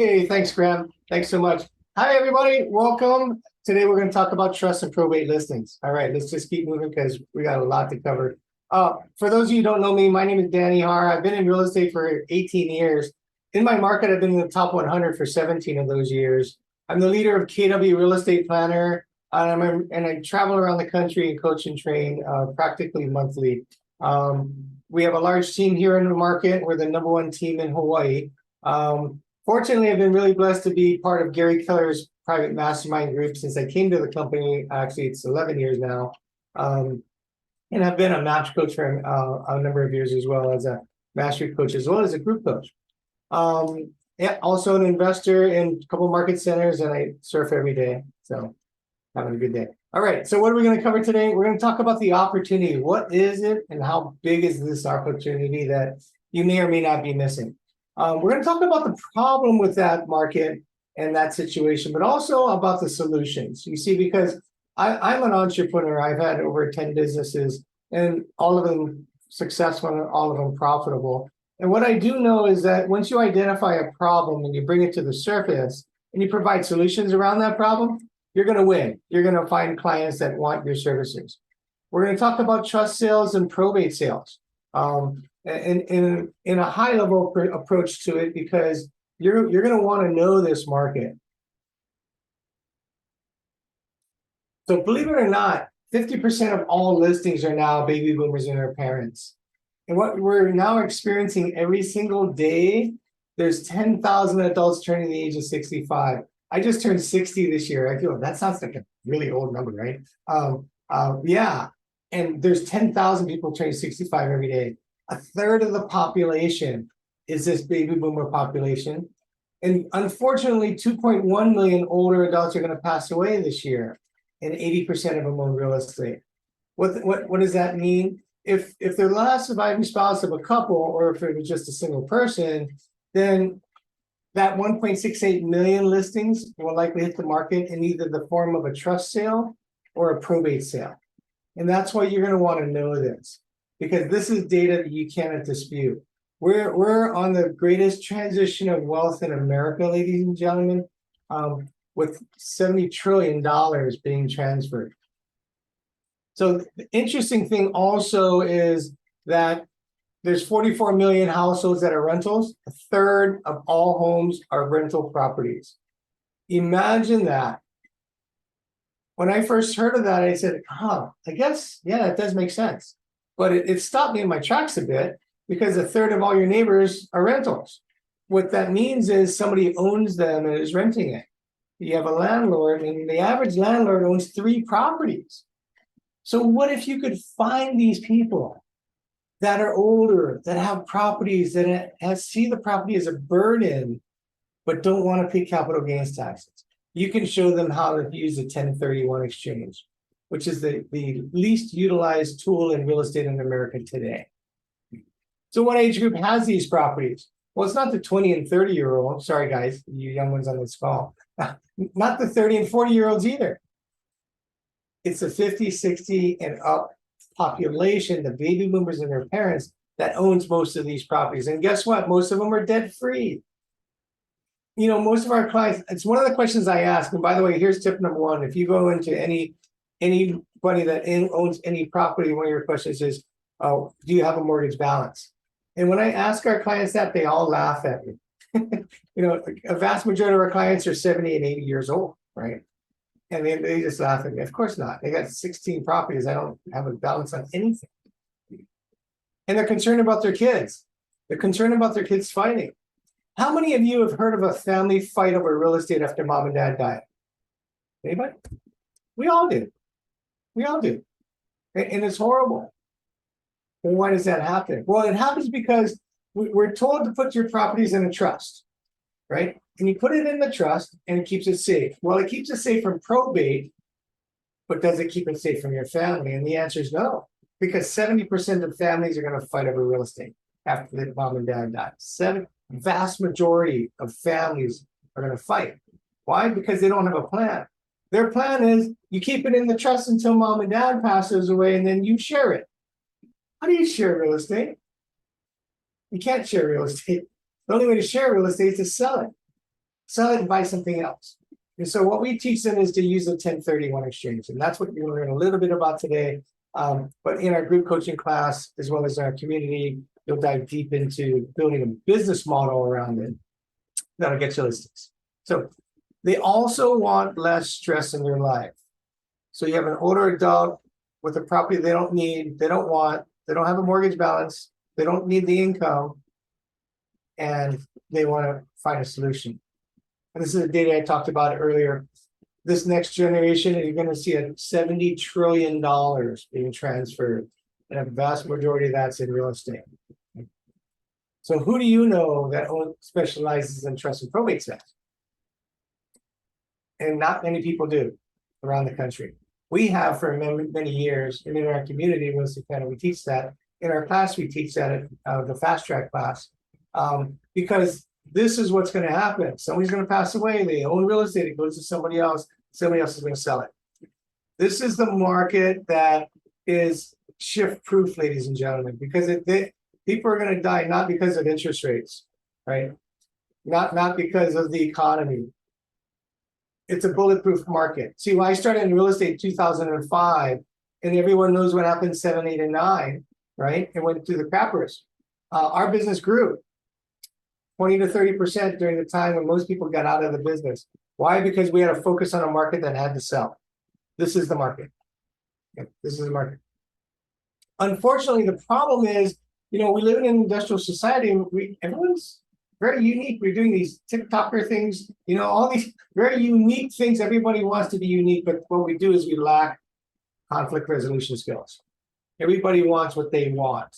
Hey, thanks, Graham. Thanks so much. Hi, everybody. Welcome. Today, we're going to talk about trust and probate listings. All right, let's just keep moving because we got a lot to cover. For those of you who don't know me, my name is Dan Ihara. I've been in real estate for 18 years. In my market, I've been in the top 100 for 17 of those years. I'm the leader of KW Real Estate Planner, and I travel around the country and coach and train practically monthly. We have a large team here in the market. We're the #1 team in Hawaii. Fortunately, I've been really blessed to be part of Gary Keller's private mastermind group since I came to the company. Actually, it's 11 years now. And I've been a MAPS coach for a number of years as well as a mastery coach, as well as a group coach. Yeah, also an investor in a couple market centers, and I surf every day. So having a good day. All right, so what are we going to cover today? We're going to talk about the opportunity. What is it and how big is this opportunity that you may or may not be missing? We're going to talk about the problem with that market and that situation, but also about the solutions. You see, because I'm an entrepreneur. I've had over 10 businesses, and all of them successful and all of them profitable. And what I do know is that once you identify a problem and you bring it to the surface and you provide solutions around that problem, you're going to win. You're going to find clients that want your services. We're going to talk about trust sales and probate sales. In a high level approach to it, because you're going to want to know this market. So believe it or not, 50% of all listings are now baby boomers and their parents. And what we're now experiencing every single day, there's 10,000 adults turning the age of 65. I just turned 60 this year. I feel that sounds like a really old number, right? Yeah. And there's 10,000 people turning 65 every day. A third of the population is this baby boomer population. And unfortunately, 2.1 million older adults are going to pass away this year, and 80% of them own real estate. What does that mean? If they're the last surviving spouse of a couple, or if it was just a single person, then that 1.68 million listings will likely hit the market in either the form of a trust sale or a probate sale. And that's why you're going to want to know this, because this is data that you cannot dispute. We're on the greatest transition of wealth in America, ladies and gentlemen, with $70 trillion being transferred. So the interesting thing also is that there's 44 million households that are rentals. A third of all homes are rental properties. Imagine that. When I first heard of that, I said, I guess, yeah, that does make sense. But it stopped me in my tracks a bit, because a third of all your neighbors are rentals. What that means is somebody owns them and is renting it. You have a landlord, and the average landlord owns 3 properties. So what if you could find these people that are older, that have properties, that see the property as a burden, but don't want to pay capital gains taxes? You can show them how to use a 1031 exchange, which is the least utilized tool in real estate in America today. So what age group has these properties? Well, it's not the 20 and 30-year-old. Sorry, guys, you young ones on this call. Not the 30 and 40-year-olds either. It's the 50, 60, and up population, the baby boomers and their parents, that owns most of these properties. And guess what? Most of them are debt-free. You know, most of our clients, it's one of the questions I ask. And by the way, here's tip number 1. If you go into anybody that owns any property, one of your questions is, do you have a mortgage balance? And when I ask our clients that, they all laugh at me. You know, a vast majority of our clients are 70 and 80 years old, right? And they just laugh at me. Of course not. They got 16 properties. I don't have a balance on anything. And they're concerned about their kids. They're concerned about their kids fighting. How many of you have heard of a family fight over real estate after mom and dad died? Anybody? We all do. We all do. And it's horrible. And why does that happen? Well, it happens because we're told to put your properties in a trust, right? And you put it in the trust and it keeps it safe. Well, it keeps it safe from probate, but does it keep it safe from your family? And the answer is no, because 70% of families are going to fight over real estate after the mom and dad died. Vast majority of families are going to fight. Why? Because they don't have a plan. Their plan is you keep it in the trust until mom and dad passes away, and then you share it. How do you share real estate? You can't share real estate. The only way to share real estate is to sell it. sell it and buy something else. And so what we teach them is to use a 1031 exchange. And that's what you're going to learn a little bit about today. But in our group coaching class, as well as our community, you'll dive deep into building a business model around it that'll get you listings. So they also want less stress in their life. So you have an older adult with a property they don't need, they don't want, they don't have a mortgage balance, they don't need the income, and they want to find a solution. And this is the data I talked about earlier. This next generation, you're going to see a $70 trillion being transferred, and a vast majority of that's in real estate. So who do you know that specializes in trust and probate sales? And not many people do around the country. We have for many years, and in our community, we teach that. In our class, we teach that at the fast track class, because this is what's going to happen. Somebody's going to pass away. They own real estate. It goes to somebody else. Somebody else is going to sell it. This is the market that is shift-proof, ladies and gentlemen, because people are going to die not because of interest rates, right? Not because of the economy. It's a bulletproof market. See, when I started in real estate in 2005, and everyone knows what happened 7, 8, and 9, right? It went through the crappers. Our business grew 20 to 30% during the time when most people got out of the business. Why? Because we had to focus on a market that had to sell. This is the market. Okay, this is the market. Unfortunately, the problem is, we live in an industrial society, and everyone's very unique. We're doing these TikToker things, all these very unique things. Everybody wants to be unique, but what we do is we lack conflict resolution skills. Everybody wants what they want,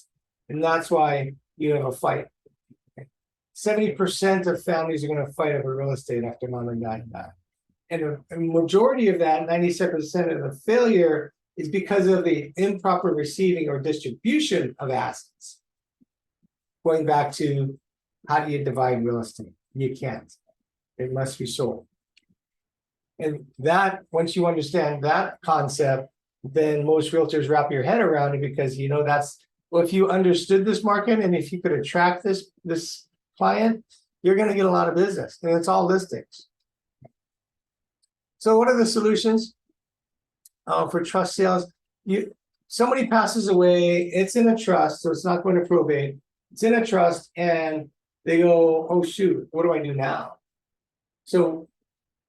and that's why you have a fight. 70% of families are going to fight over real estate after mom and dad die. And a majority of that, 97% of the failure, is because of the improper receiving or distribution of assets. Going back to, how do you divide real estate? You can't. It must be sold. And that, once you understand that concept, then most realtors wrap your head around it, because if you understood this market and if you could attract this client, you're going to get a lot of business, and it's all listings. So what are the solutions for trust sales? Somebody passes away, it's in a trust, so it's not going to probate. It's in a trust, and they go, oh shoot, what do I do now? So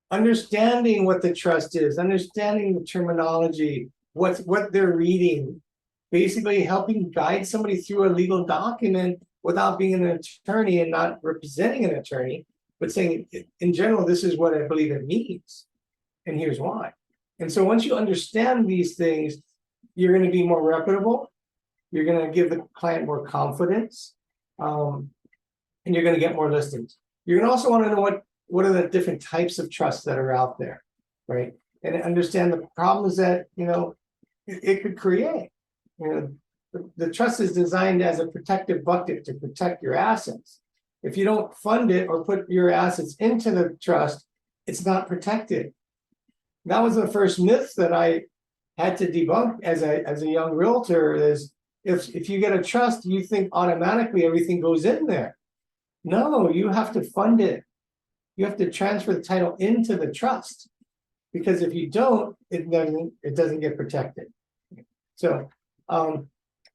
understanding what the trust is, understanding the terminology, what they're reading, basically helping guide somebody through a legal document without being an attorney and not representing an attorney, but saying, in general, this is what I believe it means, and here's why. And so once you understand these things, you're going to be more reputable, you're going to give the client more confidence, and you're going to get more listings. You're going to also want to know what are the different types of trusts that are out there, right? And understand the problems that it could create. The trust is designed as a protective bucket to protect your assets. If you don't fund it or put your assets into the trust, it's not protected. That was the first myth that I had to debunk as a young realtor, is if you get a trust, you think automatically everything goes in there. No, you have to fund it. You have to transfer the title into the trust, because if you don't, it doesn't get protected. So,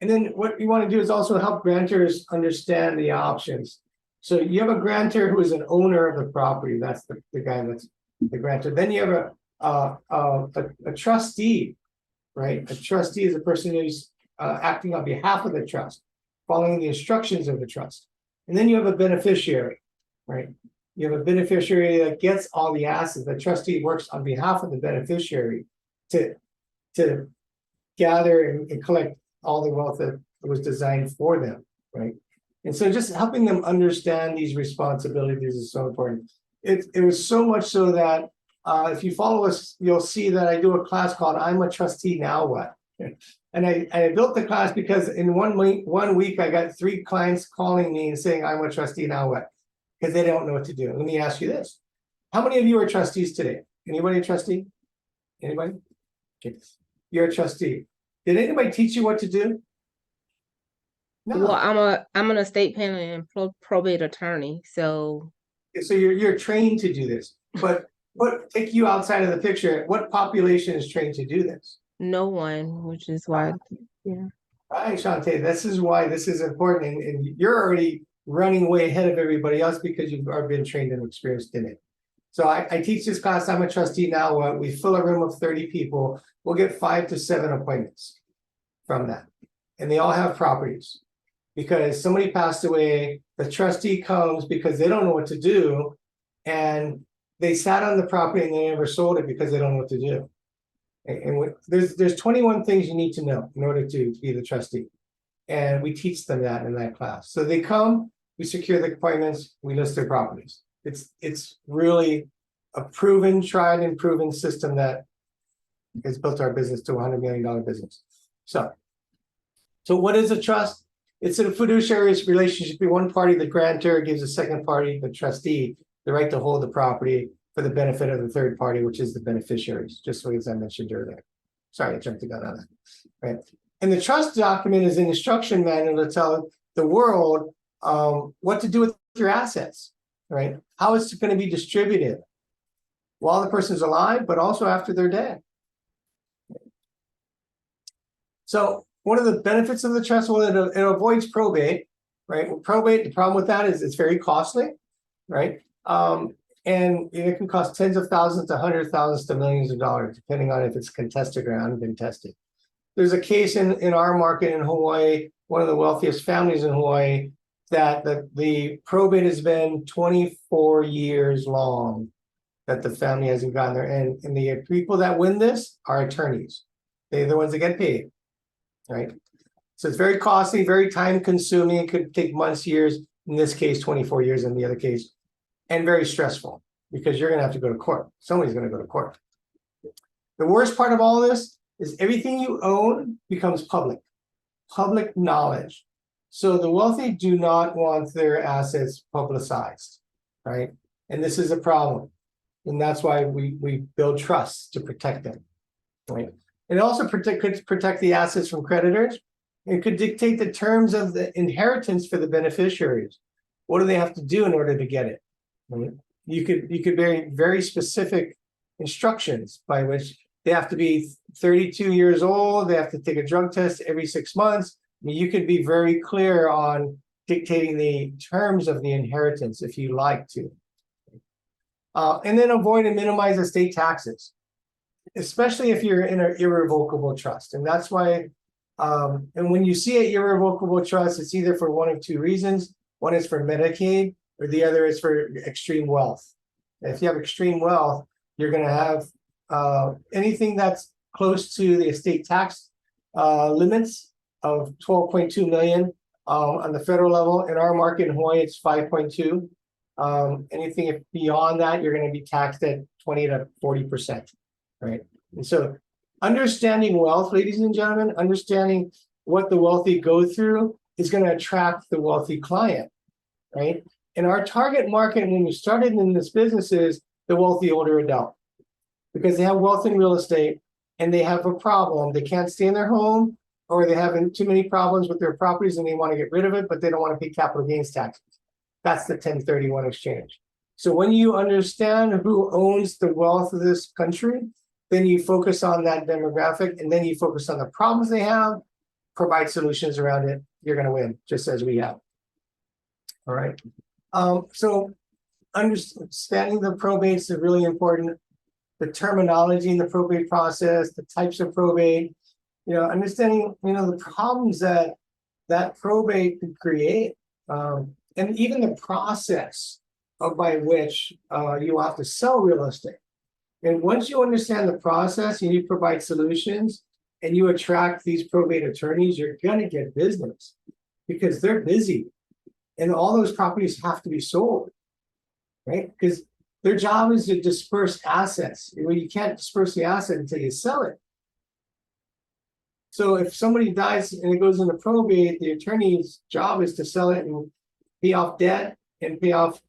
and then what you want to do is also help grantors understand the options. So you have a grantor who is an owner of the property. That's the guy that's the grantor. Then you have a trustee, right? A trustee is a person who's acting on behalf of the trust, following the instructions of the trust. And then you have a beneficiary, right? You have a beneficiary that gets all the assets. The trustee works on behalf of the beneficiary to gather and collect all the wealth that was designed for them, right? And so just helping them understand these responsibilities is so important. It was so much so that if you follow us, you'll see that I do a class called I'm a Trustee, Now What? And I built the class because in 1 week, I got 3 clients calling me and saying, I'm a trustee, now what? Because they don't know what to do. Let me ask you this. How many of you are trustees today? Anybody a trustee? Anybody? Okay. You're a trustee. Did anybody teach you what to do? No. Well, I'm an estate planning and probate attorney, so So you're trained to do this, but what take you outside of the picture? What population is trained to do this? No one, which is why, yeah. All right, Shantae, this is why this is important, and you're already running way ahead of everybody else because you've already been trained and experienced in it. So I teach this class. I'm a trustee now. We fill a room of 30 people. We'll get 5 to 7 appointments from that, and they all have properties. Because somebody passed away, the trustee comes because they don't know what to do, and they sat on the property and they never sold it because they don't know what to do. And there's 21 things you need to know in order to be the trustee, and we teach them that in that class. So they come, we secure the appointments, we list their properties. It's really a proven, tried and proven system that has built our business to a $100 million business. So what is a trust? It's a fiduciary relationship between one party, the grantor, gives the second party, the trustee, the right to hold the property for the benefit of the third party, which is the beneficiaries, just as I mentioned earlier. Sorry, I jumped the gun on that. Right. And the trust document is an instruction manual to tell the world what to do with your assets, right? How it's going to be distributed while the person's alive, but also after they're dead. So one of the benefits of the trust, well, it avoids probate, right? Well, probate, the problem with that is it's very costly, right? And it can cost tens of thousands to hundreds of thousands to millions of dollars, depending on if it's contested or uncontested. There's a case in our market in Hawaii, one of the wealthiest families in Hawaii, that the probate has been 24 years long that the family hasn't gotten there. And the people that win this are attorneys. They're the ones that get paid. Right. So it's very costly, very time consuming. It could take months, years, in this case, 24 years in the other case, and very stressful because you're going to have to go to court. Somebody's going to go to court. The worst part of all this is everything you own becomes public knowledge. So the wealthy do not want their assets publicized, right? And this is a problem. And that's why we build trusts to protect them, right? It also could protect the assets from creditors. It could dictate the terms of the inheritance for the beneficiaries. What do they have to do in order to get it? Right? You could very, very specific instructions by which they have to be 32 years old. They have to take a drug test every 6 months. I mean, you could be very clear on dictating the terms of the inheritance if you like to. And then avoid and minimize estate taxes, especially if you're in an irrevocable trust. And that's why, and when you see an irrevocable trust, it's either for one of two reasons. One is for Medicaid, or the other is for extreme wealth. And if you have extreme wealth, you're going to have anything that's close to the estate tax limits of 12.2 million on the federal level. In our market in Hawaii, it's 5.2. Anything beyond that, you're going to be taxed at 20 to 40%. Right. And so understanding wealth, ladies and gentlemen, understanding what the wealthy go through is going to attract the wealthy client. Right. And our target market when we started in this business is the wealthy older adult, because they have wealth in real estate and they have a problem. They can't stay in their home, or they have too many problems with their properties and they want to get rid of it, but they don't want to pay capital gains taxes. That's the 1031 exchange. So when you understand who owns the wealth of this country, then you focus on that demographic, and then you focus on the problems they have, provide solutions around it. You're going to win, just as we have. All right. So understanding the probates is really important. The terminology in the probate process, the types of probate, understanding, the problems that probate could create, and even the process by which you have to sell real estate. And once you understand the process and you provide solutions and you attract these probate attorneys, you're going to get business because they're busy and all those properties have to be sold, right? Because their job is to disperse assets. Well, you can't disperse the asset until you sell it. So if somebody dies and it goes into probate, the attorney's job is to sell it and pay off debt and pay off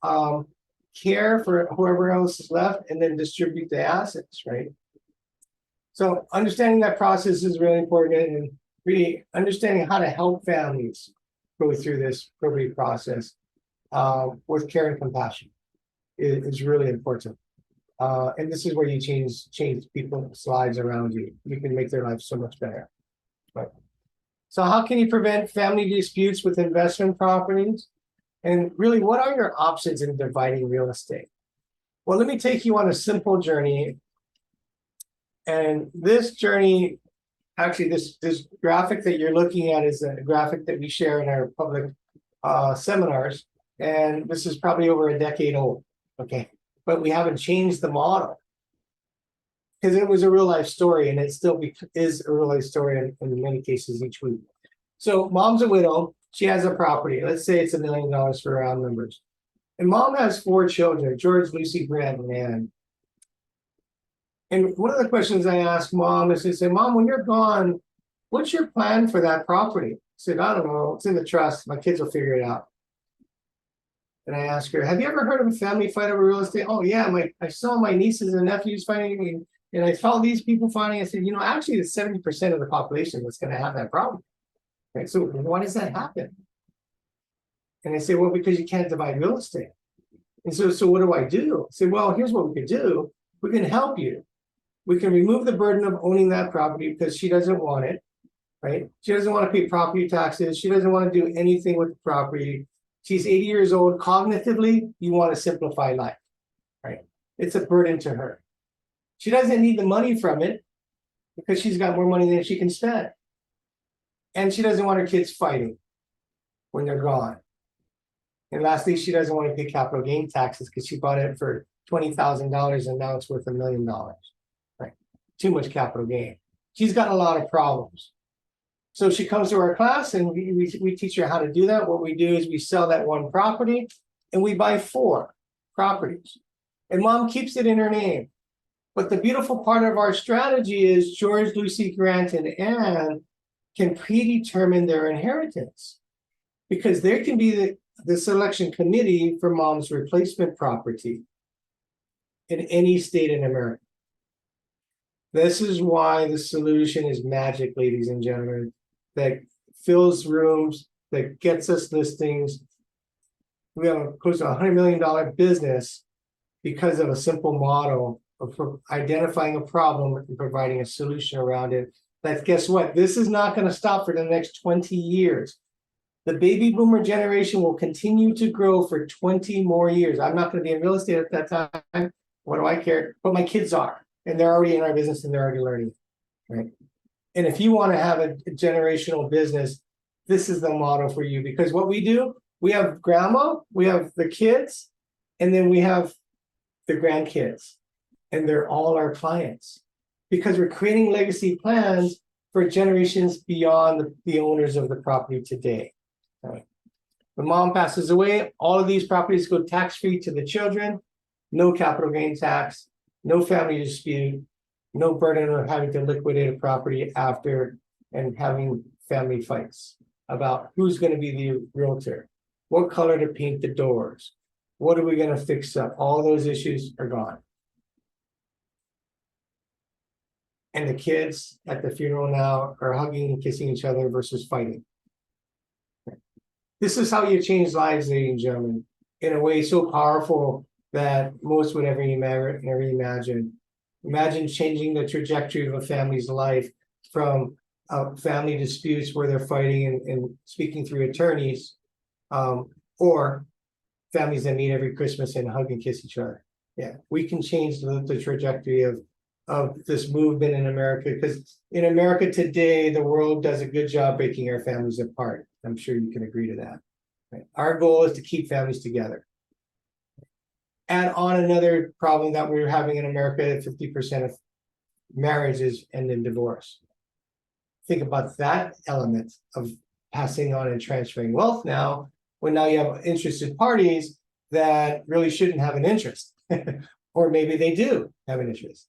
care for whoever else is left, and then distribute the assets, right? So understanding that process is really important, and really understanding how to help families go through this probate process with care and compassion. is really important. And this is where you change people's lives around you. You can make their life so much better. Right. So how can you prevent family disputes with investment properties? And really, what are your options in dividing real estate? Well, let me take you on a simple journey. And this journey, actually, this graphic that you're looking at is a graphic that we share in our public seminars. And this is probably over a decade old. Okay. But we haven't changed the model because it was a real life story, and it still is a real life story in many cases each week. So mom's a widow. She has a property. Let's say it's $1 million for round numbers. And mom has 4 children, George, Lucy, Grant, and Ann. And one of the questions I ask mom is, I say, Mom, when you're gone, what's your plan for that property? I said, I don't know. It's in the trust. My kids will figure it out. And I ask her, have you ever heard of a family fight over real estate? Oh, yeah. I saw my nieces and nephews fighting, and I saw these people fighting. I said, actually, it's 70% of the population that's going to have that problem. Right? So why does that happen? And I say, well, because you can't divide real estate. And so what do I do? I say, well, here's what we can do. We can help you. We can remove the burden of owning that property because she doesn't want it, right? She doesn't want to pay property taxes. She doesn't want to do anything with the property. She's 80 years old. Cognitively, you want to simplify life, right? It's a burden to her. She doesn't need the money from it because she's got more money than she can spend. And she doesn't want her kids fighting when they're gone. And lastly, she doesn't want to pay capital gain taxes because she bought it for $20,000 and now it's worth $1 million, right? Too much capital gain. She's got a lot of problems. So she comes to our class and we teach her how to do that. What we do is we sell that one property and we buy 4 properties. And mom keeps it in her name. But the beautiful part of our strategy is George, Lucy, Grant, and Ann can predetermine their inheritance because there can be the selection committee for mom's replacement property in any state in America. This is why the solution is magic, ladies and gentlemen, that fills rooms, that gets us listings. We have a close to $100 million business because of a simple model of identifying a problem and providing a solution around it. That guess what? This is not going to stop for the next 20 years. The baby boomer generation will continue to grow for 20 more years. I'm not going to be in real estate at that time. What do I care? But my kids are, and they're already in our business and they're already learning, right? And if you want to have a generational business, this is the model for you because what we do, we have grandma, we have the kids, and then we have the grandkids, and they're all our clients because we're creating legacy plans for generations beyond the owners of the property today. Right. When mom passes away, all of these properties go tax-free to the children, no capital gain tax, no family dispute, no burden of having to liquidate a property after and having family fights about who's going to be the realtor, what color to paint the doors, what are we going to fix up? All those issues are gone. And the kids at the funeral now are hugging and kissing each other versus fighting. This is how you change lives, ladies and gentlemen, in a way so powerful that most would never imagine. Imagine changing the trajectory of a family's life from family disputes where they're fighting and speaking through attorneys, or families that meet every Christmas and hug and kiss each other. Yeah, we can change the trajectory of this movement in America because in America today, the world does a good job breaking our families apart. I'm sure you can agree to that. Right? Our goal is to keep families together. Add on another problem that we're having in America, 50% of marriages end in divorce. Think about that element of passing on and transferring wealth now, when now you have interested parties that really shouldn't have an interest. Or maybe they do have an interest,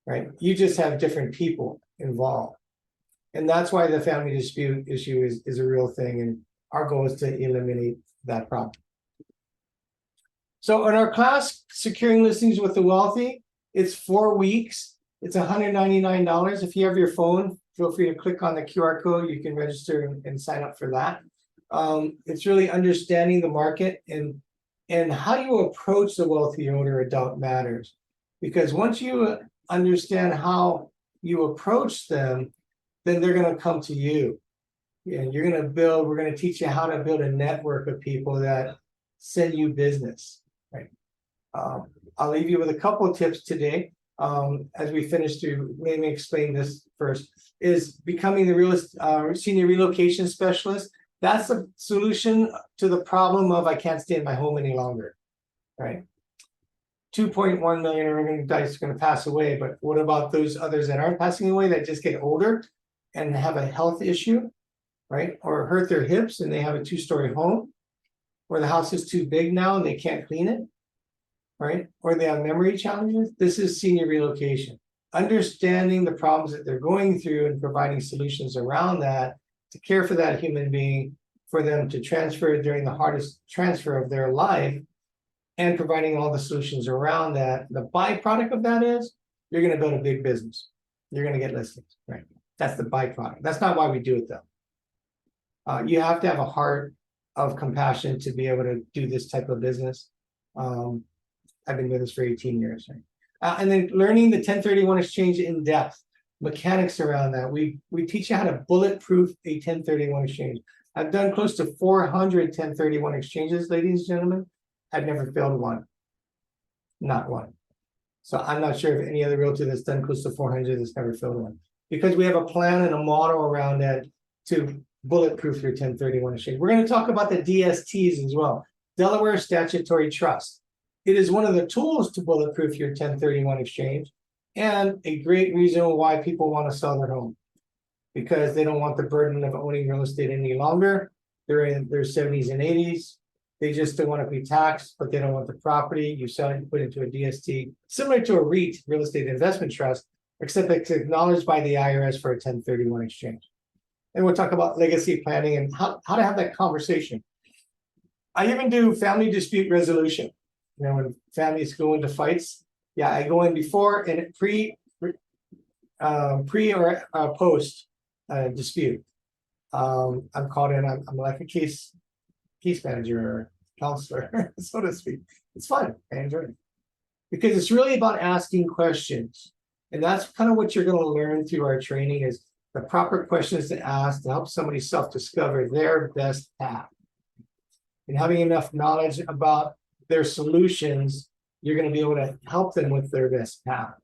right? You just have different people involved. And that's why the family dispute issue is a real thing. And our goal is to eliminate that problem. So in our class, Securing Listings with the Wealthy, it's 4 weeks. It's $199. If you have your phone, feel free to click on the QR code. You can register and sign up for that. It's really understanding the market and And how you approach the wealthy older adult matters. Because once you understand how you approach them, then they're going to come to you. And you're going to we're going to teach you how to build a network of people that send you business, right? I'll leave you with a couple of tips today. As we finish to let me explain this first, is becoming the senior relocation specialist. That's the solution to the problem of I can't stay in my home any longer, right? 2.1 million are going to pass away, but what about those others that aren't passing away that just get older and have a health issue, right? Or hurt their hips and they have a 2-story home, or the house is too big now and they can't clean it, right? Or they have memory challenges. This is senior relocation. Understanding the problems that they're going through and providing solutions around that to care for that human being, for them to transfer during the hardest transfer of their life, and providing all the solutions around that. The byproduct of that is you're going to build a big business. You're going to get listings, right? That's the byproduct. That's not why we do it though. You have to have a heart of compassion to be able to do this type of business. I've been doing this for 18 years, right? And then learning the 1031 exchange in depth, mechanics around that. We teach you how to bulletproof a 1031 exchange. I've done close to 400 1031 exchanges, ladies and gentlemen. I've never failed one, not one. So I'm not sure if any other realtor that's done close to 400 has never failed one, because we have a plan and a model around that to bulletproof your 1031 exchange. We're going to talk about the DSTs as well, Delaware Statutory Trust. It is one of the tools to bulletproof your 1031 exchange, and a great reason why people want to sell their home, because they don't want the burden of owning real estate any longer. They're in their 70s and 80s. They just don't want to be taxed, but they don't want the property. You sell it, put it into a DST, similar to a REIT, real estate investment trust, except it's acknowledged by the IRS for a 1031 exchange. And we'll talk about legacy planning and how to have that conversation. I even do family dispute resolution. You know, when families go into fights, yeah, I go in before and pre or post dispute. I'm called in. I'm like a case manager or counselor, so to speak. It's fun. I enjoy it because it's really about asking questions, and that's kind of what you're going to learn through our training is the proper questions to ask to help somebody self-discover their best path. And having enough knowledge about their solutions, you're going to be able to help them with their best path.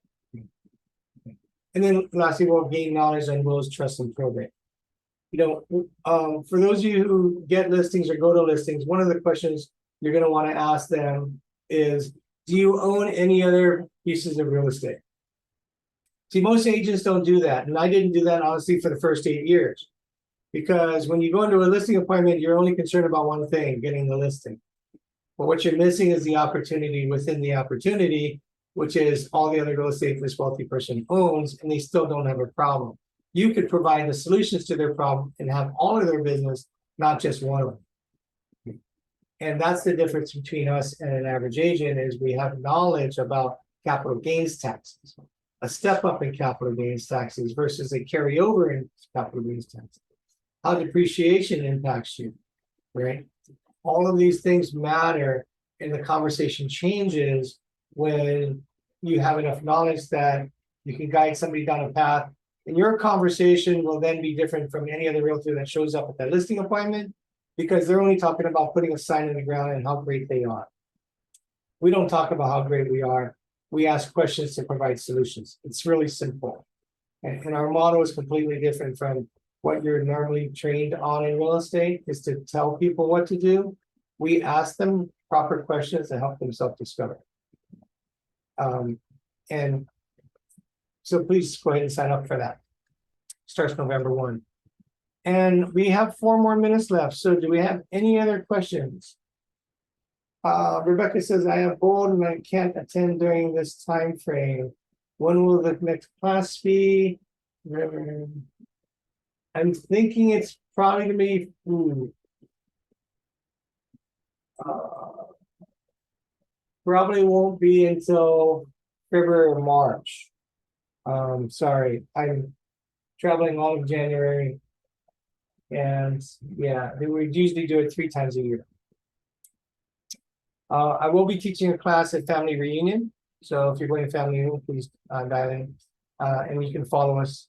And then lastly, we'll gain knowledge on wills, trusts, and probate. You know, for those of you who get listings or go to listings, one of the questions you're going to want to ask them is, do you own any other pieces of real estate? See, most agents don't do that. And I didn't do that, honestly, for the first 8 years. Because when you go into a listing appointment, you're only concerned about one thing, getting the listing. But what you're missing is the opportunity within the opportunity, which is all the other real estate this wealthy person owns, and they still don't have a problem. You could provide the solutions to their problem and have all of their business, not just one of them. And that's the difference between us and an average agent is we have knowledge about capital gains taxes, a step up in capital gains taxes versus a carryover in capital gains taxes, how depreciation impacts you, right? All of these things matter, and the conversation changes when you have enough knowledge that you can guide somebody down a path. And your conversation will then be different from any other realtor that shows up at that listing appointment, because they're only talking about putting a sign in the ground and how great they are. We don't talk about how great we are. We ask questions to provide solutions. It's really simple. And our model is completely different from what you're normally trained on in real estate, is to tell people what to do. We ask them proper questions to help them self-discover. And so please go ahead and sign up for that. Starts November 1. And we have 4 more minutes left. So do we have any other questions? Rebecca says, I have bold and I can't attend during this time frame. When will the next class be? I'm thinking it's probably gonna be probably won't be until February or March. Sorry, I'm traveling all of January, and yeah, we usually do it 3 times a year. I will be teaching a class at Family Reunion. So if you're going to Family Reunion, please dial in. And you can follow us.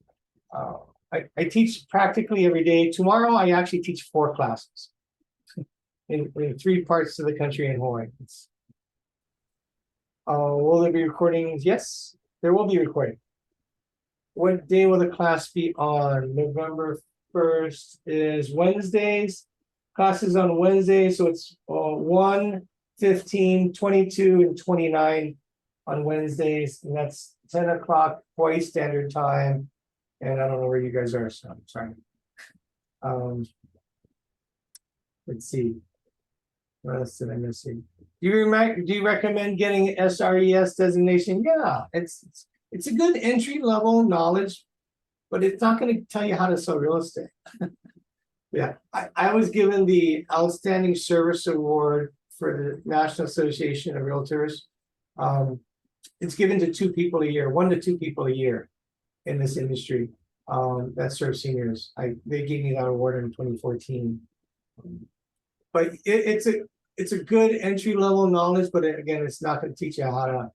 I teach practically every day. Tomorrow, I actually teach 4 classes in 3 parts of the country in Hawaii. Will there be recordings? Yes, there will be recording. What day will the class be on? November 1st is Wednesdays. Classes on Wednesday, so it's 1, 15, 22, and 29 on Wednesdays, and that's 10 o'clock Hawaii Standard Time. And I don't know where you guys are, so I'm sorry. Let's see. What else did I miss? Do you recommend getting SRES designation? Yeah, it's a good entry level knowledge, but it's not going to tell you how to sell real estate. Yeah, I was given the Outstanding Service Award for the National Association of Realtors. It's given to 2 people a year, 1 to 2 people a year in this industry that serve seniors. They gave me that award in 2014. But it's a good entry level knowledge, but again, it's not going to teach you how to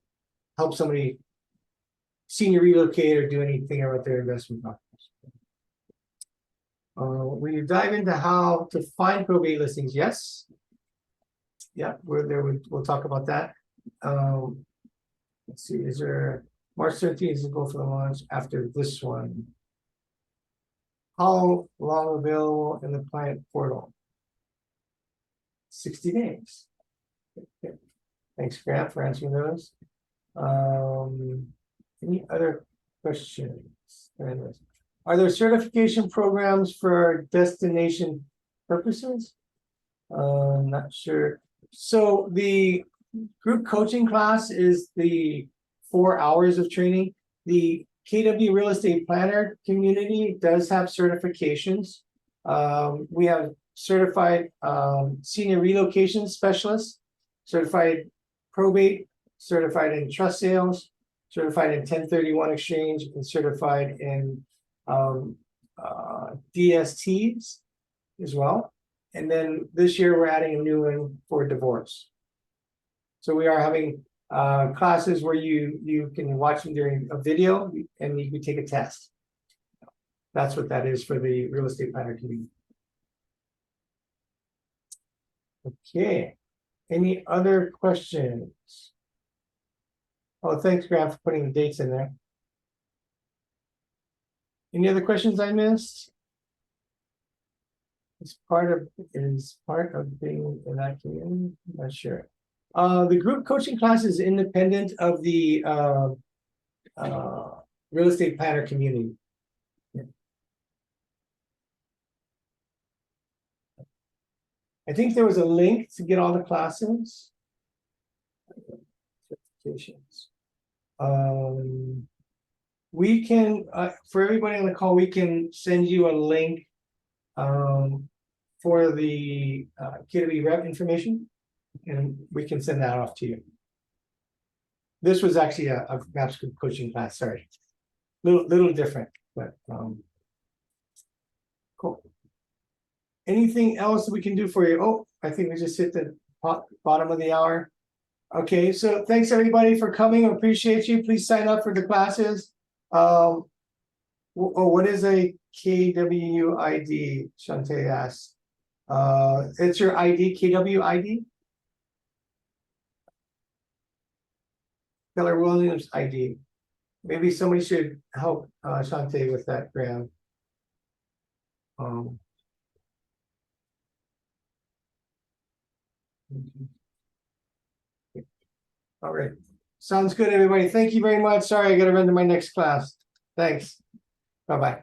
help somebody senior relocate or do anything about their investment properties. When you dive into how to find probate listings, yes. Yeah, we'll talk about that. Let's see, is there March 13th is the goal for the launch after this one? How long available in the client portal? 60 days. Okay. Thanks, Grant, for answering those. Any other questions? Are there certification programs for destination purposes? Not sure. So the group coaching class is the 4 hours of training. The KW Real Estate Planner community does have certifications. We have certified senior relocation specialists, certified probate, certified in trust sales, certified in 1031 exchange, and certified in DSTs as well. And then this year we're adding a new one for divorce. So we are having classes where you can watch them during a video and you can take a test. That's what that is for the real estate planner community. Okay. Any other questions? Oh, thanks, Grant, for putting the dates in there. Any other questions I missed? Is part of being in that community? I'm not sure. The group coaching class is independent of the real estate planner community. Yeah. I think there was a link to get all the classes. Certifications. We can, for everybody on the call, we can send you a link for the KW rep information, and we can send that off to you. This was actually a MAPS coaching class, sorry. Little different, but cool. Anything else that we can do for you? Oh, I think we just hit the bottom of the hour. Okay, so thanks everybody for coming. I appreciate you. Please sign up for the classes. What is a KWID? Shante asked. It's your ID, KW ID? Keller Williams ID. Maybe somebody should help Shante with that, Graham. All right. Sounds good, everybody. Thank you very much. Sorry, I got to run to my next class. Thanks. Bye-bye.